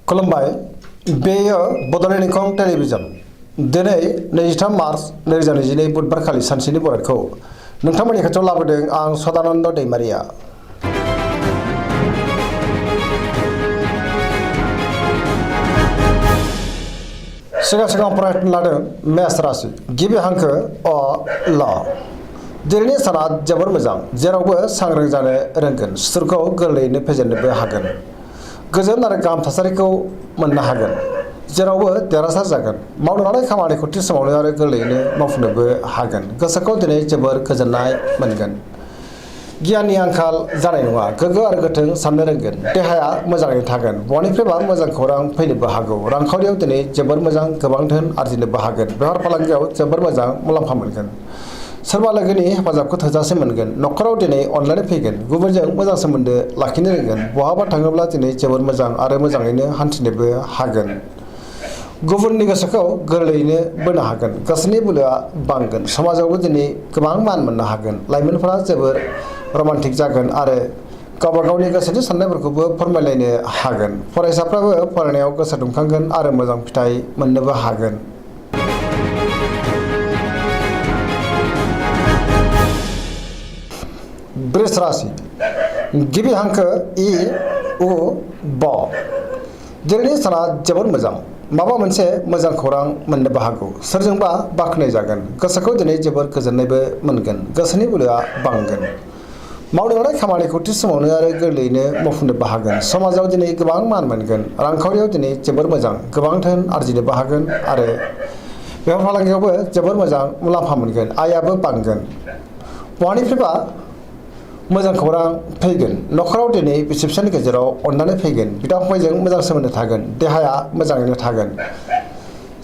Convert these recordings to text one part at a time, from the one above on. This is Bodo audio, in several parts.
खुलुमबाय बेयो बड'लेण्ड इंखं टेलिभिजन दिनै 23 मार्च 2022 बुधबार खालि सानसेनि बरादखौ नोंथांमोननि खाथियाव लाबोदों आं सदानन्द दैमारिया। सिगां फरायनो लादों मेष राशि गिबि हांखो अ ल। दिनैनि साना जोबोर मोजां जेरावबो सांग्रां जानो रोंगोन सुथुरखौ गोरलैयैनो फेजेननोबो हागोन। गोजोन आरो गाहाम थासारिखौ मोननो हागोन जेरावबो देरहासार जागोन मावनो लानाय खामानिखौ थि समावनो आरो गोरलैयैनो मावफुंनोबो हागोन। गोसोखौ दिनै जोबोर गोजोननाय मोनगोन। गियाननि आंखाल जानाय नङा गोग्गो आरो गोथों साननो रोंगोन। देहाया मोजाङै थागोन बहानिफ्रायबा मोजां खौरां फैनोबो हागौ। रांखावरियाव दिनै जोबोर मोजां गोबां धोन आरजिनोबो हागोन। बेफार फालांगियाव जोबोर मोजां मुलाम्फा मोनगोन। सोरबा लोगोनि हेफाजाबखौ थोजासे मोनगोन। न'खराव दिनै अनलायनाय फैगोन गुबुनजों मोजां सोमोन्दो लाखिनो रोंगोन। बहाबा थाङोब्ला दिनै जोबोर मोजां आरो मोजाङैनो हान्थिनोबो हागोन। गुबुननि गोसोखौ गोरलैयैनो बोनो हागोन। गोसोनि बोलोआ बांगोन। समाजावबो दिनै गोबां मान मोननो हागोन। लाइमोनफोरा जोबोर रमान्टिक जागोन आरो गावबा गावनि गोसोनि साननायफोरखौबो फोरमायलायनो हागोन। फरायसाफ्राबो फरायनायाव गोसो दुंखांगोन आरो मोजां फिथाइ मोननोबो हागोन। वृष राशि गिबि हांखो इ उ ब। दिनैनि साना जोबोर मोजां माबा मोनसे मोजां खौरां मोननोबो हागौ। सोरजोंबा बाख्नाय जागोन। गोसोखौ दिनै जोबोर गोजोननायबो मोनगोन। गोसोनि बोलोआ बांगोन। मावनो लानाय खामानिखौ थि समावनो आरो गोरलैयैनो मावफुंनोबो हागोन। समाजाव दिनै गोबां मान मोनगोन। रांखावरियाव दिनै जोबोर मोजां गोबां धोन आरजिनोबो हागोन आरो बेफार फालांगियावबो जोबोर मोजां मुलाम्फा मोनगोन। आयाबो बांगोन। बहानिफ्रायबा मोजां खौरां फैगोन। न'खराव दिनै बिसि फिसायनि गेजेराव अननानै फैगोन। बिदा फंबायजों मोजां सोमोन्दो थागोन। देहाया मोजाङैनो थागोन।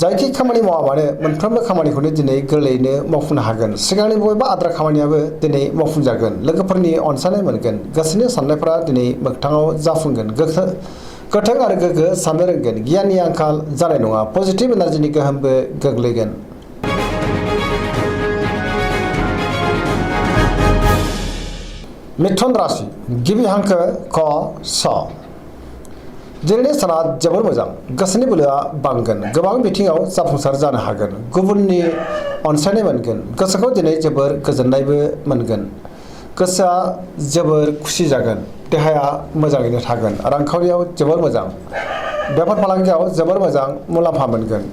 जायखि खामानि मावा मानो मोनफ्रोमबो खामानिखौनो दिनै गोरलैयैनो मावफुंनो हागोन। सिगांनि बबेबा आद्रा खामानियाबो दिनै मावफुंजागोन। लोगोफोरनि अनसायनाय मोनगोन। गोसोनि साननायफोरा दिनै मोगथाङाव जाफुंगोन। गोथों आरो गोग्गो साननो रोंगोन। गियाननि आंखाल जानाय नङा। पजिटिभ एनार्जिनि गोहोमबो गोग्लैगोन। मिथुन राशि गिबि हांखो क स। दिनैनि साना जोबोर मोजां गोसोनि बोलोआ बांगोन। गोबां बिथिङाव जाफुंसार जानो हागोन। गुबुननि अनसायनाय मोनगोन। गोसोखौ दिनै जोबोर गोजोननायबो मोनगोन। गोसोआ जोबोर खुसि जागोन। देहाया मोजाङैनो थागोन। रांखावरियाव जोबोर मोजां बेफार फालांगियाव जोबोर मोजां मुलाम्फा मोनगोन।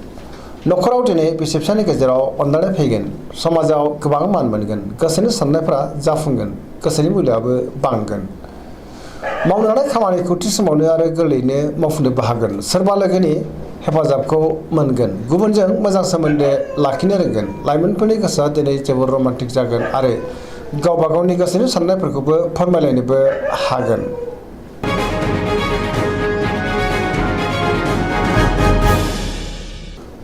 न'खराव दिनै बिसि फिसायनि गेजेराव अनलायनाय फैगोन। समाजाव गोबां मान मोनगोन। गोसोनि साननायफ्रा जाफुंगोन। गोसोनि बोलोआबो बांगोन। मावनो लानाय खामानिखौ थि समावनो आरो गोरलैयैनो मावफुंनोबो हागोन। सोरबा लोगोनि हेफाजाबखौ मोनगोन। गुबुनजों मोजां सोमोन्दो लाखिनो रोंगोन। लाइमोनफोरनि गोसोआ दिनै जोबोर रमान्टिक जागोन आरो गावबा गावनि गोसोनि साननायफोरखौबो फोरमायलायनोबो हागोन।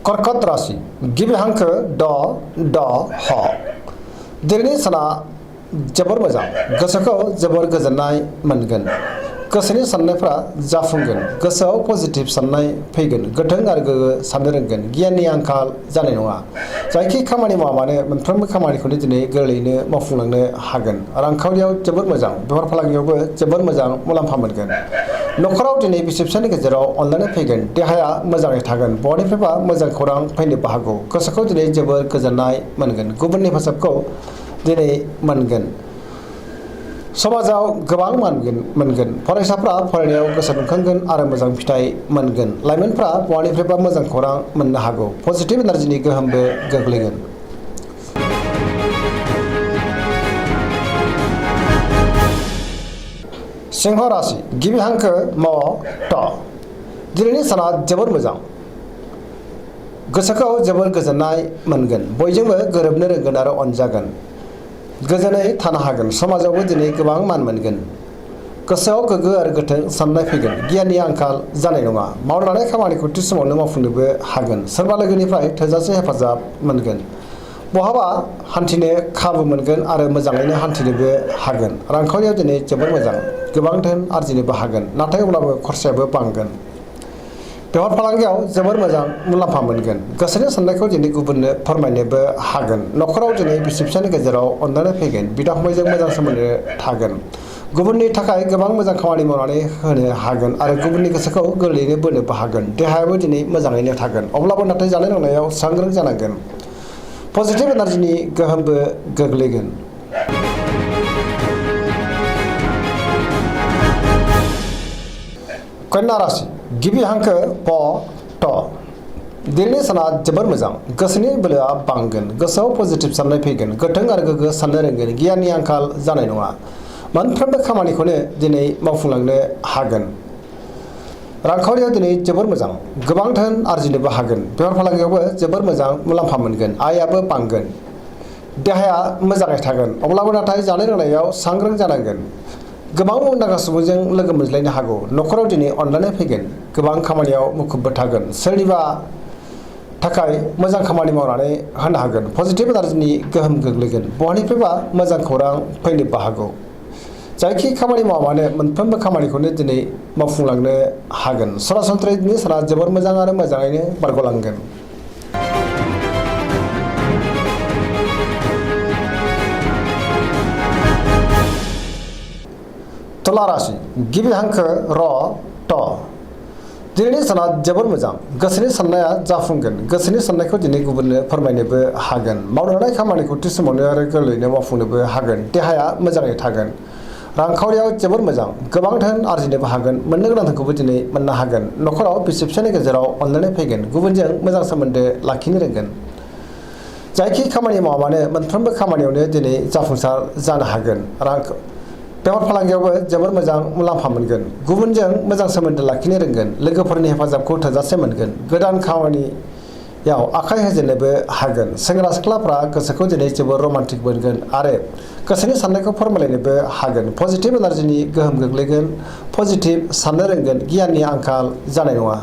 कर्कट राशि गिबि हांखो ड ड ह। दिनैनि साना जोबोर मोजां गोसोखौ जोबोर गोजोननाय मोनगोन। गोसोनि साननायफ्रा जाफुंगोन। गोसोआव पजिटिभ साननाय फैगोन। गोथों आरो गोग्गो साननो रोंगोन। गियाननि आंखाल जानाय नङा। जायखि खामानि मावा मानो मोनफ्रोमबो खामानिखौनो दिनै गोरलैयैनो मावफुंलांनो हागोन। रांखावरियाव जोबोर मोजां बेफार फालांगियावबो जोबोर मोजां मुलाम्फा मोनगोन। न'खराव दिनै बिसि फिसायनि गेजेराव अनलायनाय फैगोन। देहाया मोजाङै थागोन। बहानिफ्रायबा मोजां खौरां फैनोबो हागौ। गोसोखौ दिनै जोबोर गोजोननाय मोनगोन। गुबुननि हेफाजाबखौ दिनै मोनगोन। समाजाव गोबां मान मोनगोन। फरायसाफ्रा फरायनायाव गोसो दुंखांगोन आरो मोजां फिथाइ मोनगोन। लाइमोनफ्रा बहानिफ्रायबा मोजां खौरां मोननो हागौ। पजिटिभ एनार्जिनि गोहोमबो गोग्लैगोन। सिंह राशि गिबि हांखो म ट। दिनैनि साना जोबोर मोजां गोसोखौ जोबोर गोजोननाय मोनगोन। बयजोंबो गोरोबनो रोंगोन आरो अनजागोन। गोजोनै थानो हागोन। समाजावबो दिनै गोबां मान मोनगोन। गोसोआव गोग्गो आरो गोथों साननाय फैगोन। गियाननि आंखाल जानाय नङा। मावनो लानाय खामानिखौ थि समावनो मावफुंनोबो हागोन। सोरबा लोगोनिफ्राय थोजासे हेफाजाब मोनगोन। बहाबा हान्थिनो खाबु मोनगोन आरो मोजाङैनो हान्थिनोबो हागोन। रांखावरियाव दिनै जोबोर मोजां गोबां धोन आरजिनोबो हागोन नाथाय अब्लाबो खरसायाबो बांगोन। बेफार फालांगियाव जोबोर मोजां मुलाम्फा मोनगोन। गोसोनि साननायखौ दिनै गुबुननो फोरमायनोबो हागोन। न'खराव दिनै बिसि फिसायनि गेजेराव अनलायनाय फैगोन। बिदा फंबायजों मोजां सोमोन्दो थागोन। गुबुननि थाखाय गोबां मोजां खामानि मावनानै होनो हागोन आरो गुबुननि गोसोखौ गोरलैयैनो बोनोबो हागोन। देहायाबो दिनै मोजाङैनो थागोन। अब्लाबो नाथाय जानाय लोंनायाव सांग्रां जानांगोन। पजिटिभ एनार्जिनि गोहोमबो गोग्लैगोन। कन्या राशि गिबि हांखो प ट दिनैनि साना जोबोर मोजां। गोसोनि बोलोआ बांगोन। गोसोआव पजिटिभ साननाय फैगोन। गोथों आरो गोग्गो साननो रोंगोन। गियाननि आंखाल जानाय नङा। मोनफ्रोमबो खामानिखौनो दिनै मावफुंलांनो हागोन। रांखावरियाव दिनै जोबोर मोजां। गोबां धोन आरजिनोबो हागोन। बेफार फालांगियावबो जोबोर मोजां मुलाम्फा मोनगोन। आयाबो बांगोन। देहाया मोजाङै थागोन। अब्लाबो नाथाय जानाय लोंनायाव सांग्रां जानांगोन। गोबां मुंदांखा सुबुंजों लोगो मोनज्लायनो हागौ। न'खराव दिनै अनलायनाय फैगोन। गोबां खामानियाव मुखुबबो थागोन। सोरनिबा थाखाय मोजां खामानि मावनानै होनो हागोन। पजिटिभ एनार्जिनि गोहोम गोग्लैगोन। बहानिफ्रायबा मोजां खौरां फैनोबो हागौ। जायखि खामानि मावा मानो मोनफ्रोमबो खामानिखौनो दिनै मावफुंलांनो हागोन। सरासनस्रायै दिनै साना जोबोर मोजां आरो मोजाङैनो बारग'लांगोन। तुला राशि गिबि हांखो र ट दिनैनि साना जोबोर मोजां। गोसोनि साननाया जाफुंगोन। गोसोनि साननायखौ दिनै गुबुननो फोरमायनोबो हागोन। मावनो हानाय खामानिखौ थि समावनो आरो गोरलैयैनो मावफुंनोबो हागोन। देहाया मोजाङै थागोन। रांखावरियाव जोबोर मोजां। गोबां धोन आरजिनोबो हागोन। मोननो गोनां धोनखौबो दिनै मोननो हागोन। न'खराव बिसि फिसायनि गेजेराव अनलायनाय फैगोन। गुबुनजों मोजां सोमोन्दो लाखिनो रोंगोन। जायखि खामानि मावा मानो मोनफ्रोमबो खामानियावनो दिनै जाफुंसार जानो हागोन। बेफार फालांगियावबो जोबोर मोजां मुलाम्फा मोनगोन। गुबुनजों मोजां सोमोन्दो लाखिनो रोंगोन। लोगोफोरनि हेफाजाबखौ थोजासे मोनगोन। गोदान खामानियाव आखाइ होजेननोबो हागोन। सेंग्रा सिख्लाफ्रा गोसोखौ दिनै जोबोर रमान्टिक मोनगोन आरो गोसोनि साननायखौ फोरमायलायनोबो हागोन। पजिटिभ एनार्जिनि गोहोम गोग्लैगोन। पजिटिभ साननो रोंगोन। गियाननि आंखाल जानाय नङा।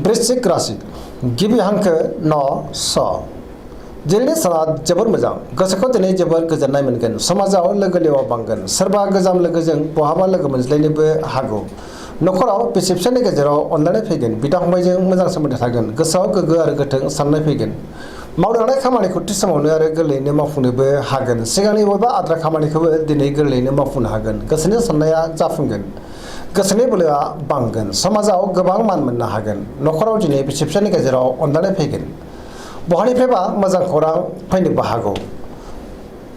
वृश्चिक राशि गिबि हांखो न स दिनैनि साना जोबोर मोजां। गोसोखौ दिनै जोबोर गोजोननाय मोनगोन। समाजाव लोगो लेवा बांगोन। सोरबा गोजाम लोगोजों बहाबा लोगो मोनज्लायनोबो हागौ। न'खराव बिसि फिसायनि गेजेराव अनलायनाय फैगोन। बिदा फंबायजों मोजां सोमोन्दो थागोन। गोसोआव गोग्गो आरो गोथों साननाय फैगोन। मावनो हानाय खामानिखौ थि समावनो आरो गोरलैयैनो मावफुंनोबो हागोन। सिगांनि बबेबा आद्रा खामानिखौबो दिनै गोरलैयैनो मावफुंनो हागोन। गोसोनि साननाया जाफुंगोन। गोसोनि बोलोआ बांगोन। समाजाव गोबां मान मोननो हागोन। न'खराव दिनै बिसि फिसायनि गेजेराव अनलायनाय फैगोन। बहानिफ्रायबा मोजां खौरां फैनोबो हागौ।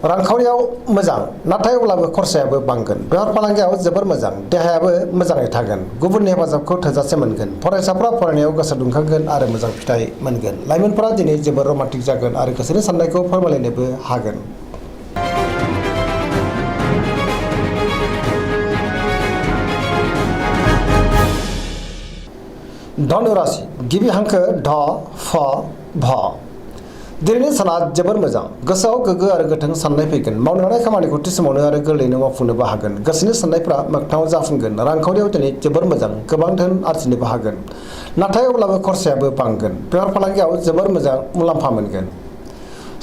रांखावरियाव मोजां नाथाय अब्लाबो खरसायाबो बांगोन। बेफार फालांगियाव जोबोर मोजां। देहायाबो मोजाङै थागोन। गुबुननि हेफाजाबखौ थोजासे मोनगोन। फरायसाफ्रा फरायनायाव गोसो दुंखांगोन आरो मोजां फिथाइ मोनगोन। लाइमोनफोरा दिनै जोबोर रमान्टिक जागोन आरो गोसोनि साननायखौ फोरमायलायनोबो हागोन। धनु राशि गिबि हांखो ढ फ भ दिनैनि साना जोबोर मोजां। गोसोआव गोग्गो आरो गोथों साननाय फैगोन। मावनो हानाय खामानिखौ थि समावनो आरो गोरलैयैनो मावफुंनोबो हागोन। गोसोनि साननायफ्रा मोगथाङाव जाफुंगोन। रांखावरियाव दिनै जोबोर मोजां। गोबां धोन आरजिनोबो हागोन। नाथाय अब्लाबो खरसायाबो बांगोन। बेफार फालांगियाव जोबोर मोजां मुलाम्फा मोनगोन।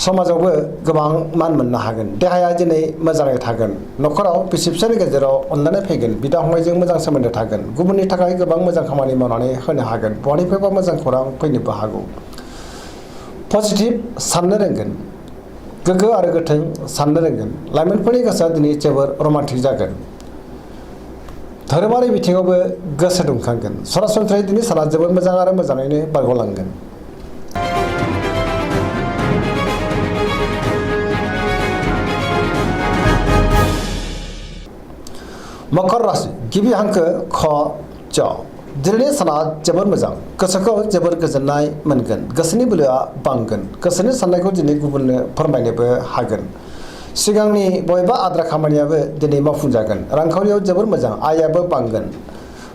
समाजावबो गोबां मान मोननो हागोन। देहाया दिनै मोजाङै थागोन। न'खराव बिसि फिसायनि गेजेराव अनलायनाय फैगोन। बिदा फंबायजों मोजां सोमोन्दो थागोन। गुबुननि थाखाय गोबां मोजां खामानि मावनानै होनो हागोन। बहानिफ्रायबा मोजां खौरां फैनोबो हागौ। पजिटिभ साननो रोंगोन। गोग्गो आरो गोथों साननो रोंगोन। लाइमोनफोरनि गोसोआ दिनै जोबोर रमान्टिक जागोन। धोरोमारि बिथिङावबो गोसो दुंखांगोन। सरासनस्रायै दिनै साना जोबोर मोजां आरो मोजाङैनो बारग'लांगोन। मकर राशि गिबि हांखो ख च दिनैनि साना जोबोर मोजां। गोसोखौ जोबोर गोजोननाय मोनगोन। गोसोनि बोलोआ बांगोन। गोसोनि साननायखौ दिनै गुबुननो फोरमायनोबो हागोन। सिगांनि बबेबा आद्रा खामानियाबो दिनै मावफुंजागोन। रांखावरियाव जोबोर मोजां। आयाबो बांगोन।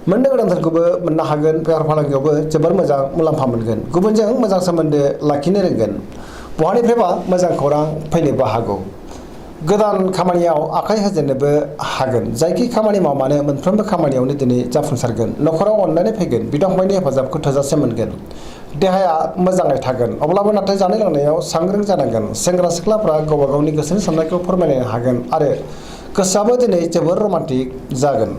मोननो गोनां धोनखौबो मोननो हागोन। बेफार फालांगियावबो जोबोर मोजां मुलाम्फा मोनगोन। गुबुनजों मोजां सोमोन्दो लाखिनो रोंगोन। बहानिफ्रायबा मोजां खौरां फैनोबो हागौ। गोदान खामानियाव आखाइ होजेननोबो हागोन। जायखि खामानि मावा मानो मोनफ्रोमबो खामानियावनो दिनै जाफुंसारगोन। न'खराव अनलायनाय फैगोन। बिदा फंबायनि हेफाजाबखौ थोजासे मोनगोन। देहाया मोजाङै थागोन। अब्लाबो नाथाय जानाय लोंनायाव सांग्रां जानांगोन। सेंग्रा सिख्लाफ्रा गावबा गावनि गोसोनि साननायखौ फोरमायनो हागोन आरो गोसोआबो दिनै जोबोर रमान्टिक जागोन।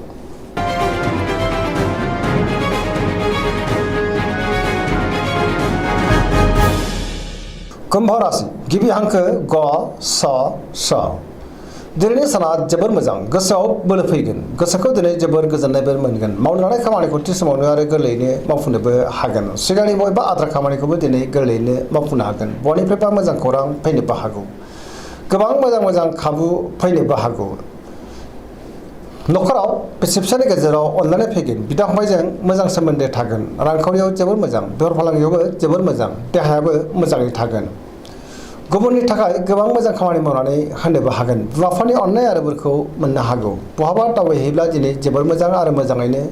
कुम्भ राशि गिबि हांखो ग स स दिनैनि साना जोबोर मोजां गोसोआव बोलो फैगोन गोसोखौ दिनै जोबोर गोजोननायबो मोनगोन मावनो लानाय खामानिखौ थि समावनो आरो गोरलैयैनो मावफुंनोबो हागोन सिगांनि बबेबा आद्रा खामानिखौबो दिनै गोरलैयैनो मावफुंनो हागोन बयनिफ्रायबा मोजां खौरां फैनोबो हागौ गोबां मोजां खाबु फैनोबो हागौ नखराव बिसि फिसायनि गेजेराव अनलायनाय फैगोन बिदा फंबायजों मोजां सोमोन्दो थागोन रांखावरियाव जोबोर मोजां बेफार फालांगियावबो जोबोर मोजां देहायाबो मोजाङै थागोन गुबुननि थाखाय गोबां मोजां खामानि मावनानै होनोबो हागोन बिमा बिफानि अननाय आरो बोरखौ मोननो हागौ बहाबा दावबायहैब्ला दिनै जोबोर मोजां आरो मोजाङैनो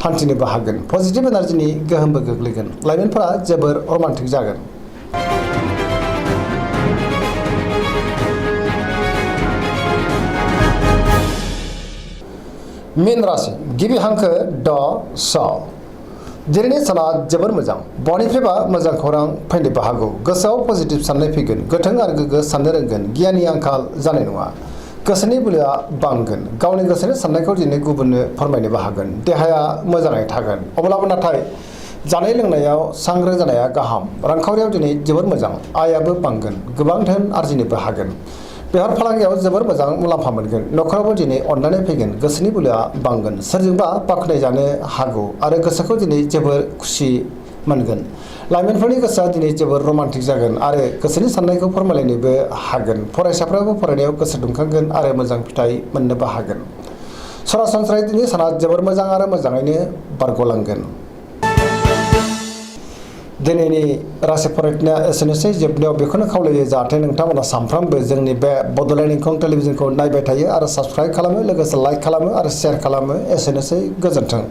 हान्थिनोबो हागोन पजिटिभ एनार्जिनि गोहोमबो गोग्लैगोन लाइमोनफोरा जोबोर रमान्टिक जागोन मीन राशि गिबि हांखो ड स दिनैनि साना जोबोर मोजां बयनिफ्रायबा मोजां खौरां फैनोबो हागौ गोसोआव पजिटिभ साननाय फैगोन गोथों आरो गोग्गो साननो रोंगोन गियाननि आंखाल जानाय नङा गोसोनि बोलोआ बांगोन गावनि गोसोनि साननायखौ दिनै गुबुननो फोरमायनोबो हागोन देहाया मोजाङै थागोन अब्लाबो नाथाय जानाय लोंनायाव सांग्रां जानाया गाहाम रांखावरियाव दिनै जोबोर मोजां आयाबो बांगोन गोबां धोन आरजिनोबो हागोन बेफार फालांगियाव जोबोर मोजां मुलाम्फा मोनगोन नखरावबो दिनै अननानै फैगोन गोसोनि बोलोआ बांगोन सोरजोंबा बाख्नाय जानो हागौ आरो गोसोखौ दिनै जोबोर खुसि मोनगोन लाइमोनफोरनि गोसोआ दिनै जोबोर रमान्टिक जागोन आरो गोसोनि साननायखौ फोरमायलायनोबो हागोन फरायसाफ्राबो फरायनायाव गोसो दुंखांगोन आरो मोजां फिथाइ मोननोबो हागोन सरासनस्रायै दिनै साना जोबोर मोजां आरो मोजाङैनो बारग'लांगोन दिनैनि राशि फरायनाया एसेनोसै जोबनायाव बेखौनो खावलायो जाहाथे नोंथांमोना सानफ्रामबो जोंनि बे बड'लेण्ड इंखं टेलिभिजनखौ नायबाय थायो आरो साबस्क्राइब खालामो लोगोसे लाइक खालामो आरो शेयार खालामो एसेनोसै गोजोन्थों।